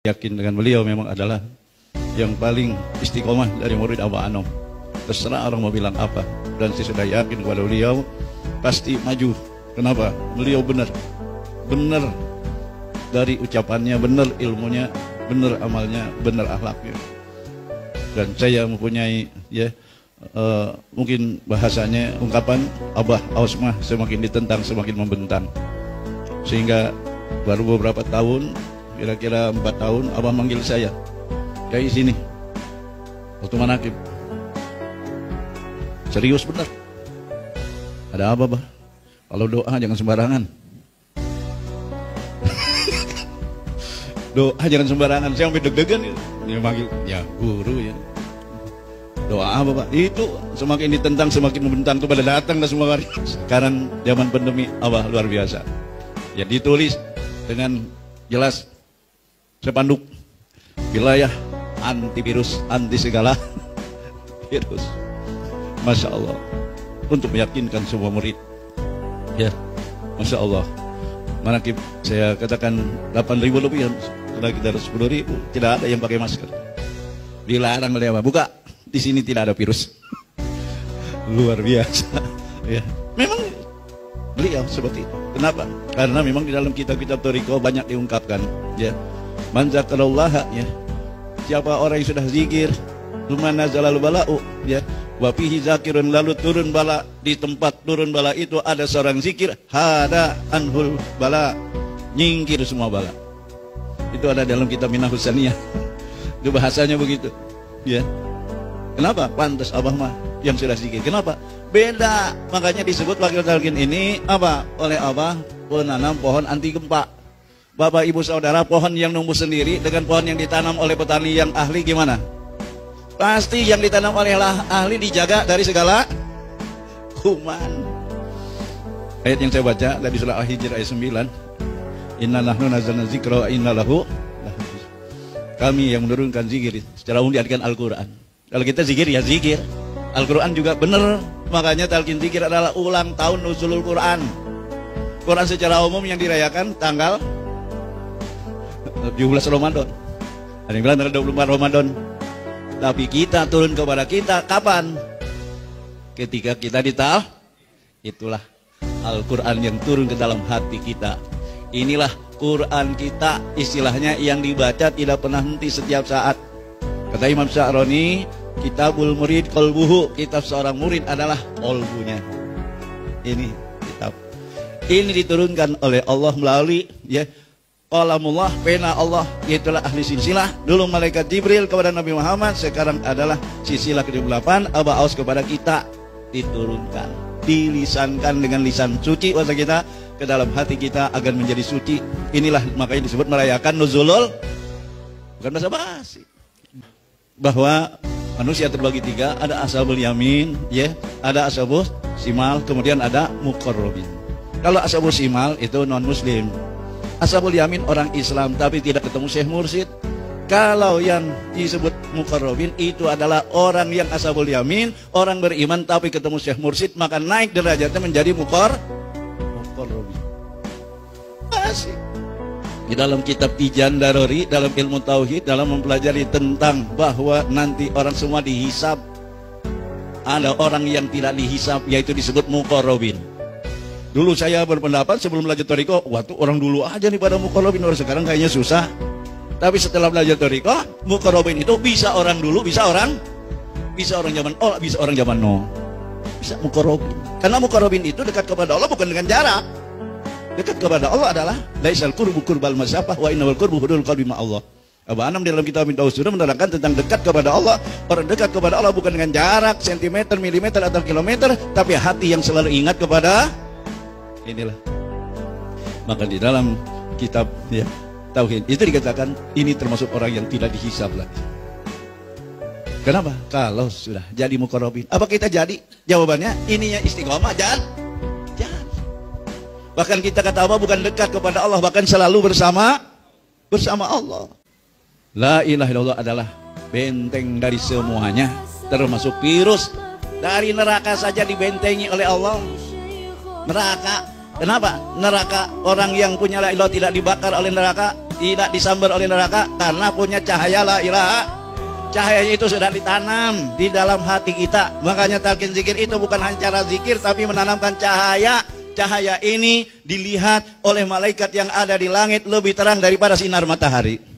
Yakin dengan beliau memang adalah yang paling istiqomah dari murid Abah Anom. Terserah orang mau bilang apa, dan saya sudah yakin kepada beliau pasti maju. Kenapa? Beliau benar dari ucapannya, benar ilmunya, benar amalnya, benar akhlaknya. Dan saya mempunyai mungkin bahasanya ungkapan Abah Aus mah semakin ditentang semakin membentang. Sehingga baru beberapa tahun, kira-kira 4 tahun, Abah manggil saya kayak sini waktu manakib. Serius bener. Ada apa, Bah? Kalau doa jangan sembarangan. Doa jangan sembarangan. Saya sampai deg-degan. Dia manggil, ya guru ya. Doa apa, Pak? Itu semakin ditentang semakin membentang. Itu pada datang dah semua hari. Sekarang zaman pandemi, Abah luar biasa. Ya ditulis dengan jelas sepanduk wilayah antivirus, anti segala virus. Masya Allah, untuk meyakinkan semua murid. Ya, Masya Allah. Manakib saya katakan 8.000 lebih, sudah kita 10.000, tidak ada yang pakai masker. Dilarang oleh apa? Buka, di sini tidak ada virus. Luar biasa. Ya, memang beliau seperti itu. Kenapa? Karena memang di dalam kitab-kitab Thariqah banyak diungkapkan. Ya, man zakarallaha, ya, siapa orang yang sudah zikir, lumana zalal bala'u, ya, wafihi zakirun, lalu turun bala, di tempat turun bala itu ada seorang zikir, hada anhul bala, nyingkir semua bala. Itu ada dalam kitab Minah Husaniyah. Itu bahasanya begitu. Ya. Kenapa? Pantas Abah mah yang sudah zikir. Kenapa? Beda. Makanya disebut wakil talqin ini apa? Oleh Abah penanam pohon anti gempa. Bapak ibu saudara, pohon yang numbuh sendiri dengan pohon yang ditanam oleh petani yang ahli gimana? Pasti yang ditanam oleh ahli dijaga dari segala kuman. Ayat yang saya baca dari surah Al-Hijr ayat 9. Inna nahnu nazzalna dzikra wa inna lahu lahafizun. Kami yang menurunkan zikir, secara umum diartikan Al-Quran. Kalau kita zikir ya zikir. Al-Quran juga benar. Makanya talqin zikir adalah ulang tahun nuzulul Quran. Quran secara umum yang dirayakan tanggal 17 Ramadan. Ada yang bilang tanggal 24 Ramadan. Tapi kita turun kepada kita kapan? Ketika kita ditahu. Itulah Al-Quran yang turun ke dalam hati kita. Inilah Quran kita, istilahnya yang dibaca tidak pernah henti setiap saat. Kata Imam Sya'roni, kitabul murid qalbuhu, kitab seorang murid adalah qalbunya. Ini kitab. Ini diturunkan oleh Allah melalui qalamullah, pena Allah, yaitulah ahli silsilah. Dulu malaikat Jibril kepada Nabi Muhammad, sekarang adalah silsilah ke-8 Abah Aus kepada kita, diturunkan, dilisankan dengan lisan suci bahasa kita ke dalam hati kita agar menjadi suci. Inilah makanya disebut merayakan nuzulul, bukan basa-basi. Bahwa manusia terbagi 3, ada ashabul yamin, ada ashabul simal, kemudian ada muqarrabin. Kalau ashabul simal itu non muslim. Ashabul yamin orang Islam tapi tidak ketemu Syekh Mursyid. Kalau yang disebut muqarrabin itu adalah orang yang ashabul yamin, orang beriman tapi ketemu Syekh Mursyid, maka naik derajatnya menjadi muqarrabin. Asik. Di dalam kitab Tijan Darori, dalam ilmu tauhid, dalam mempelajari tentang bahwa nanti orang semua dihisab, ada orang yang tidak dihisab, yaitu disebut muqarrabin. Dulu saya berpendapat sebelum belajar Thariqah, waktu orang dulu aja nih pada muqarrabin, orang sekarang kayaknya susah. Tapi setelah belajar Thariqah, muqarrabin itu bisa orang dulu, bisa orang zaman bisa orang zaman no. Bisa muqarrabin. Karena muqarrabin itu dekat kepada Allah bukan dengan jarak. Dekat kepada Allah adalah laisal qurbu qurbal masyafah wa innal qurbu hudul qalbi ma Allah. Abah Anam dalam kitab Tauhid sudah menerangkan tentang dekat kepada Allah. Orang dekat kepada Allah bukan dengan jarak, sentimeter, milimeter atau kilometer, tapi hati yang selalu ingat kepada inilah. Maka di dalam kitab Tauhid itu dikatakan ini termasuk orang yang tidak dihisab lagi. Kenapa? Kalau sudah jadi muqarrabin. Apa kita jadi? Jawabannya ininya istiqomah jangan. Bahkan kita kata apa? Bukan dekat kepada Allah, bahkan selalu bersama Allah. La ilaha illallah adalah benteng dari semuanya, termasuk virus. Dari neraka saja dibentengi oleh Allah. Neraka. Kenapa? Neraka, orang yang punya la ilaha tidak dibakar oleh neraka. tidak disambar oleh neraka karena punya cahaya la ilaha. Cahayanya itu sudah ditanam di dalam hati kita. Makanya talqin zikir itu bukan hanya cara zikir, tapi menanamkan cahaya. Cahaya ini dilihat oleh malaikat yang ada di langit lebih terang daripada sinar matahari.